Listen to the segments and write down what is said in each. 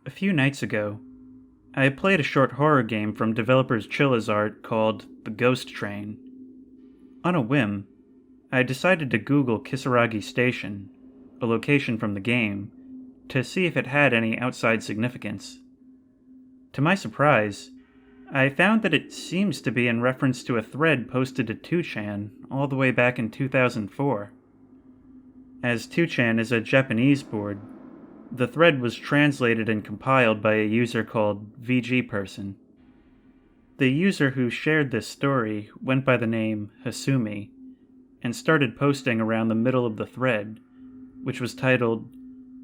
A few nights ago, I played a short horror game from developers Chilla's art called The Ghost Train. On a whim, I decided to Google Kisaragi Station, a location from the game, to see if it had any outside significance. To my surprise, I found that it seems to be in reference to a thread posted to 2chan all the way back in 2004. As 2chan is a Japanese board, the thread was translated and compiled by a user called VG Person. The user who shared this story went by the name Hasumi and started posting around the middle of the thread, which was titled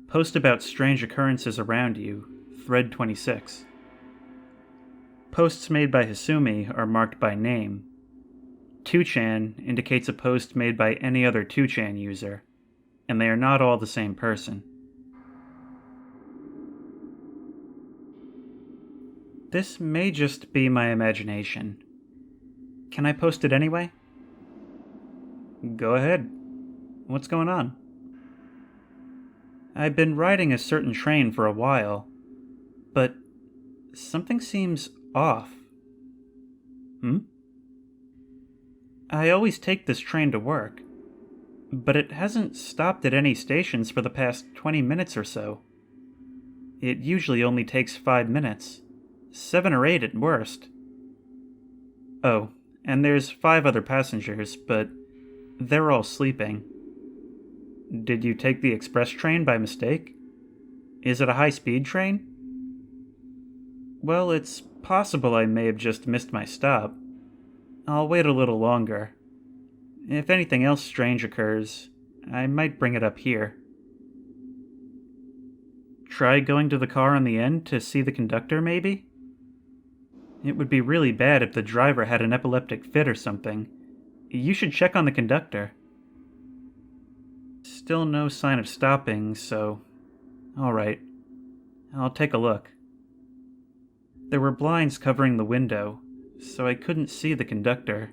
Post About Strange Occurrences Around You, Thread 26. Posts made by Hasumi are marked by name. 2chan indicates a post made by any other 2chan user, and they are not all the same person. This may just be my imagination. Can I post it anyway? Go ahead. What's going on? I've been riding a certain train for a while, but something seems off. I always take this train to work, but it hasn't stopped at any stations for the past 20 minutes or so. It usually only takes 5 minutes. 7 or 8 at worst. Oh, and there's 5 other passengers, but they're all sleeping. Did you take the express train by mistake? Is it a high-speed train? Well, it's possible I may have just missed my stop. I'll wait a little longer. If anything else strange occurs, I might bring it up here. Try going to the car on the end to see the conductor, maybe? It would be really bad if the driver had an epileptic fit or something. You should check on the conductor. Still no sign of stopping, so... Alright. I'll take a look. There were blinds covering the window, so I couldn't see the conductor,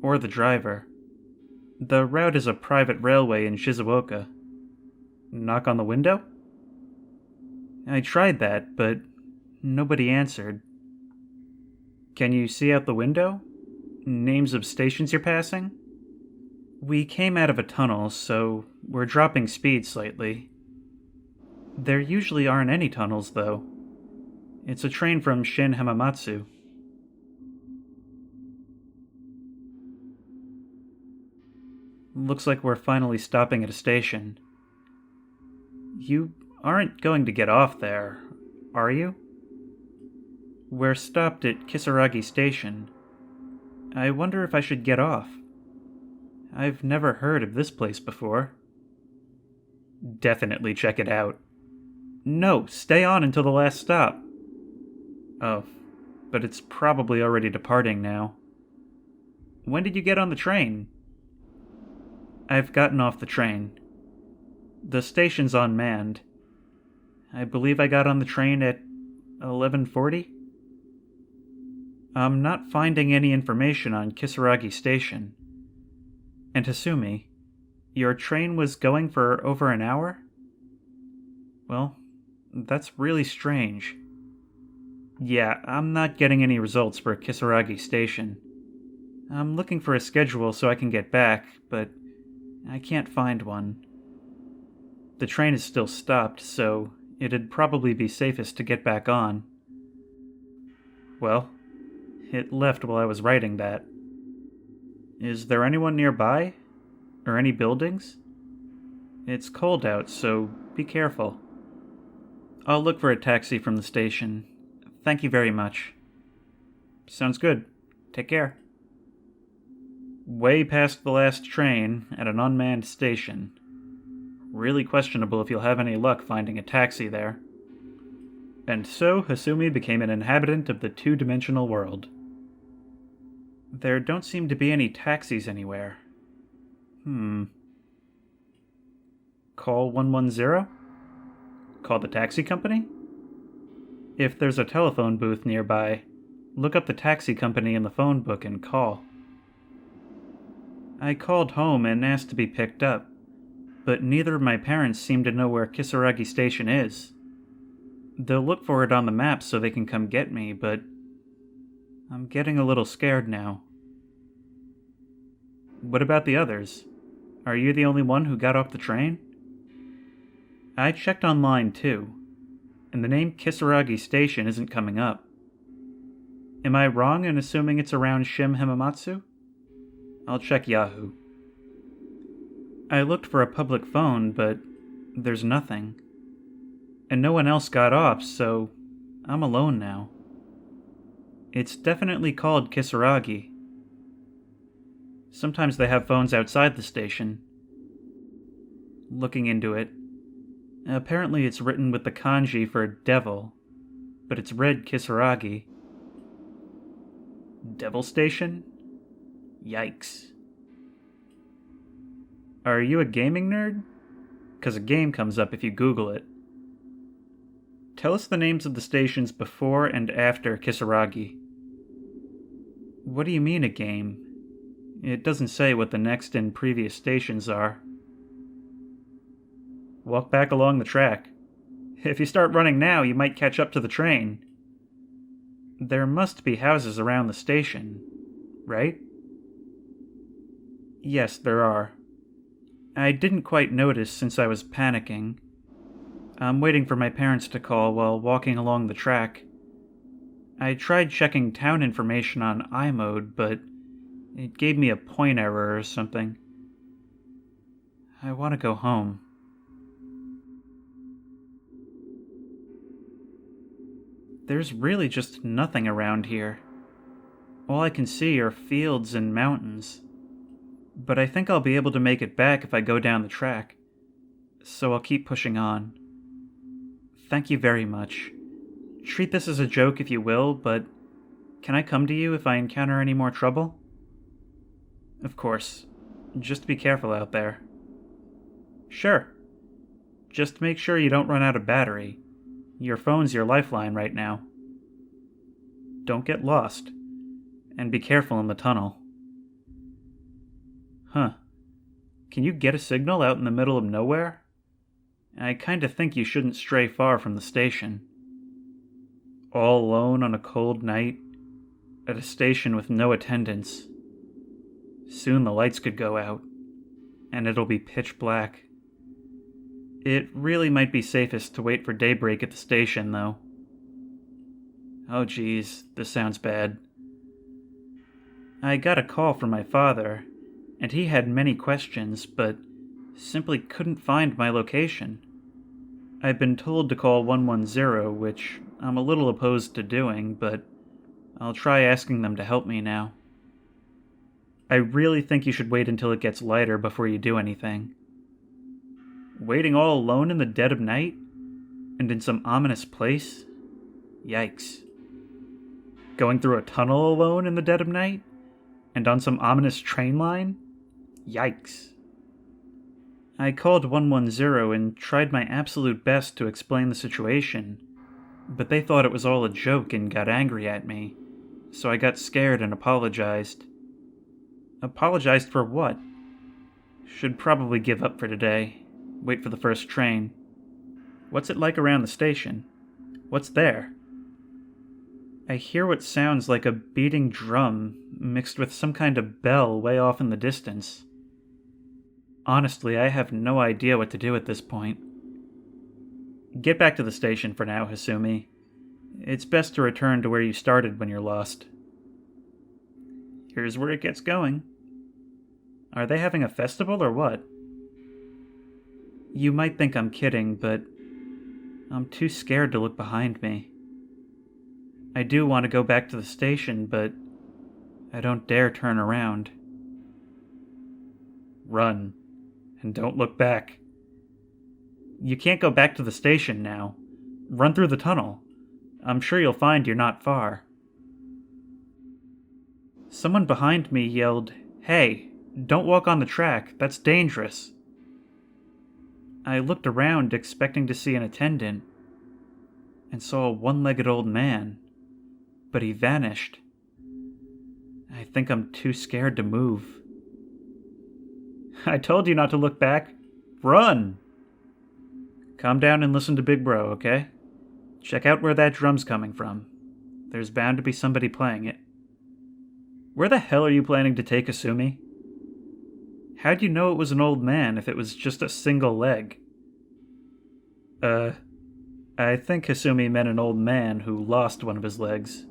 or the driver. The route is a private railway in Shizuoka. Knock on the window? I tried that, but nobody answered. Can you see out the window? Names of stations you're passing? We came out of a tunnel, so we're dropping speed slightly. There usually aren't any tunnels, though. It's a train from Shin Hamamatsu. Looks like we're finally stopping at a station. You aren't going to get off there, are you? We're stopped at Kisaragi Station. I wonder if I should get off. I've never heard of this place before. Definitely check it out. No, stay on until the last stop. Oh, but it's probably already departing now. When did you get on the train? I've gotten off the train. The station's unmanned. I believe I got on the train at 11:40? I'm not finding any information on Kisaragi Station. And Hasumi, your train was going for over an hour? Well, that's really strange. Yeah, I'm not getting any results for Kisaragi Station. I'm looking for a schedule so I can get back, but I can't find one. The train is still stopped, so it'd probably be safest to get back on. Well, it left while I was writing that. Is there anyone nearby? Or any buildings? It's cold out, so be careful. I'll look for a taxi from the station. Thank you very much. Sounds good. Take care. Way past the last train at an unmanned station. Really questionable if you'll have any luck finding a taxi there. And so Hasumi became an inhabitant of the two-dimensional world. There don't seem to be any taxis anywhere. Call 110? Call the taxi company? If there's a telephone booth nearby, look up the taxi company in the phone book and call. I called home and asked to be picked up, but neither of my parents seem to know where Kisaragi Station is. They'll look for it on the map so they can come get me, but I'm getting a little scared now. What about the others? Are you the only one who got off the train? I checked online too, and the name Kisaragi Station isn't coming up. Am I wrong in assuming it's around Shim Hamamatsu? I'll check Yahoo. I looked for a public phone, but there's nothing. And no one else got off, so I'm alone now. It's definitely called Kisaragi. Sometimes they have phones outside the station. Looking into it, apparently it's written with the kanji for devil, but it's read Kisaragi. Devil Station? Yikes. Are you a gaming nerd? 'Cause a game comes up if you Google it. Tell us the names of the stations before and after Kisaragi. What do you mean a game? It doesn't say what the next and previous stations are. Walk back along the track. If you start running now, you might catch up to the train. There must be houses around the station, right? Yes, there are. I didn't quite notice since I was panicking. I'm waiting for my parents to call while walking along the track. I tried checking town information on iMode, but it gave me a point error or something. I want to go home. There's really just nothing around here. All I can see are fields and mountains. But I think I'll be able to make it back if I go down the track. So I'll keep pushing on. Thank you very much. Treat this as a joke if you will, but can I come to you if I encounter any more trouble? Of course. Just be careful out there. Sure. Just make sure you don't run out of battery. Your phone's your lifeline right now. Don't get lost. And be careful in the tunnel. Huh. Can you get a signal out in the middle of nowhere? I kinda think you shouldn't stray far from the station. All alone on a cold night, at a station with no attendants. Soon the lights could go out, and it'll be pitch black. It really might be safest to wait for daybreak at the station, though. Oh geez, this sounds bad. I got a call from my father, and he had many questions, but simply couldn't find my location. I've been told to call 110, which I'm a little opposed to doing, but I'll try asking them to help me now. I really think you should wait until it gets lighter before you do anything. Waiting all alone in the dead of night? And in some ominous place? Yikes. Going through a tunnel alone in the dead of night? And on some ominous train line? Yikes. I called 110 and tried my absolute best to explain the situation, but they thought it was all a joke and got angry at me, so I got scared and apologized. Apologized for what? Should probably give up for today. Wait for the first train. What's it like around the station? What's there? I hear what sounds like a beating drum mixed with some kind of bell way off in the distance. Honestly, I have no idea what to do at this point. Get back to the station for now, Hasumi. It's best to return to where you started when you're lost. Here's where it gets going. Are they having a festival or what? You might think I'm kidding, but I'm too scared to look behind me. I do want to go back to the station, but I don't dare turn around. Run, and don't look back. You can't go back to the station now. Run through the tunnel. I'm sure you'll find you're not far. Someone behind me yelled, "Hey, don't walk on the track, that's dangerous." I looked around expecting to see an attendant, and saw a one-legged old man, but he vanished. I think I'm too scared to move. I told you not to look back. Run! Calm down and listen to Big Bro, okay? Check out where that drum's coming from. There's bound to be somebody playing it. Where the hell are you planning to take Hasumi? How'd you know it was an old man if it was just a single leg? I think Hasumi meant an old man who lost one of his legs.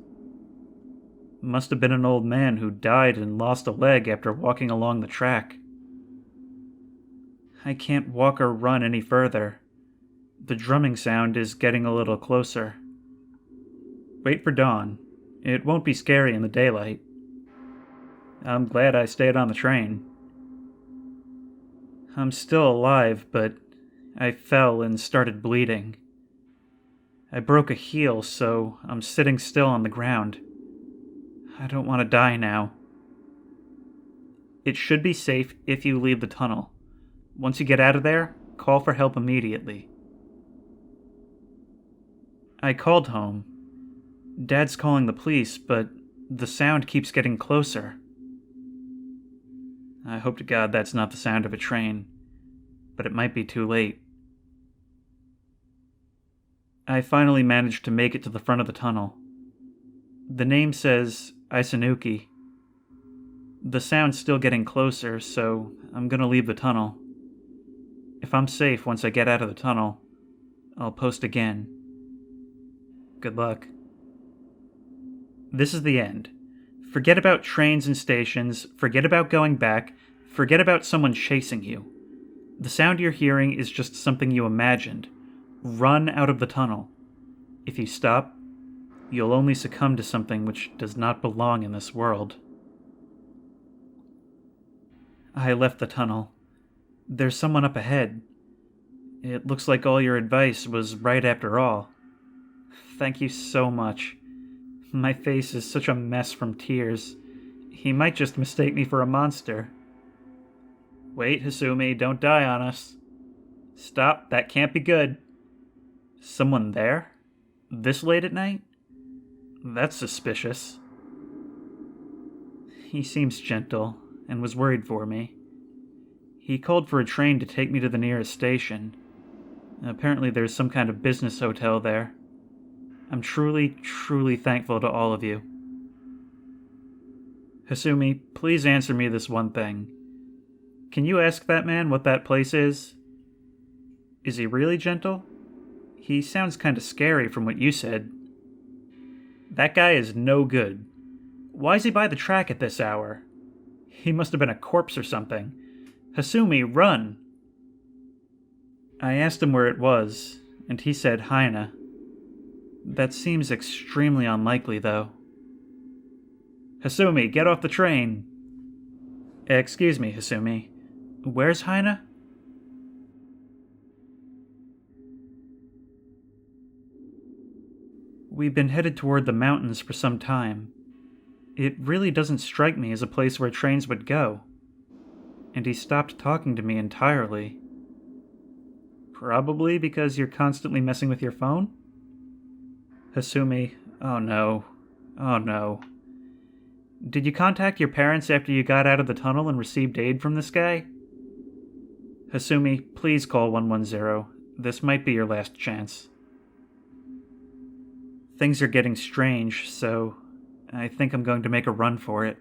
Must have been an old man who died and lost a leg after walking along the track. I can't walk or run any further. The drumming sound is getting a little closer. Wait for dawn. It won't be scary in the daylight. I'm glad I stayed on the train. I'm still alive, but I fell and started bleeding. I broke a heel, so I'm sitting still on the ground. I don't want to die now. It should be safe if you leave the tunnel. Once you get out of there, call for help immediately. I called home. Dad's calling the police, but the sound keeps getting closer. I hope to God that's not the sound of a train, but it might be too late. I finally managed to make it to the front of the tunnel. The name says Isanuki. The sound's still getting closer, so I'm gonna leave the tunnel. If I'm safe once I get out of the tunnel, I'll post again. Good luck. This is the end. Forget about trains and stations, forget about going back, forget about someone chasing you. The sound you're hearing is just something you imagined. Run out of the tunnel. If you stop, you'll only succumb to something which does not belong in this world. I left the tunnel. There's someone up ahead. It looks like all your advice was right after all. Thank you so much. My face is such a mess from tears. He might just mistake me for a monster. Wait, Hasumi, don't die on us. Stop, that can't be good. Someone there? This late at night? That's suspicious. He seems gentle, and was worried for me. He called for a train to take me to the nearest station. Apparently there's some kind of business hotel there. I'm truly, truly thankful to all of you. Hasumi, please answer me this one thing. Can you ask that man what that place is? Is he really gentle? He sounds kind of scary from what you said. That guy is no good. Why is he by the track at this hour? He must have been a corpse or something. Hasumi, run! I asked him where it was, and he said Haina. That seems extremely unlikely, though. Hasumi, get off the train! Excuse me, Hasumi. Where's Haina? We've been headed toward the mountains for some time. It really doesn't strike me as a place where trains would go. And he stopped talking to me entirely. Probably because you're constantly messing with your phone? Hasumi, oh no. Oh no. Did you contact your parents after you got out of the tunnel and received aid from this guy? Hasumi, please call 110. This might be your last chance. Things are getting strange, so I think I'm going to make a run for it.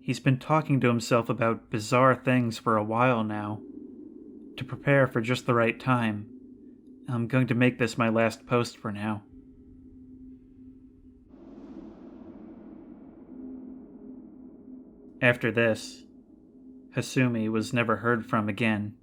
He's been talking to himself about bizarre things for a while now. To prepare for just the right time, I'm going to make this my last post for now. After this, Hasumi was never heard from again.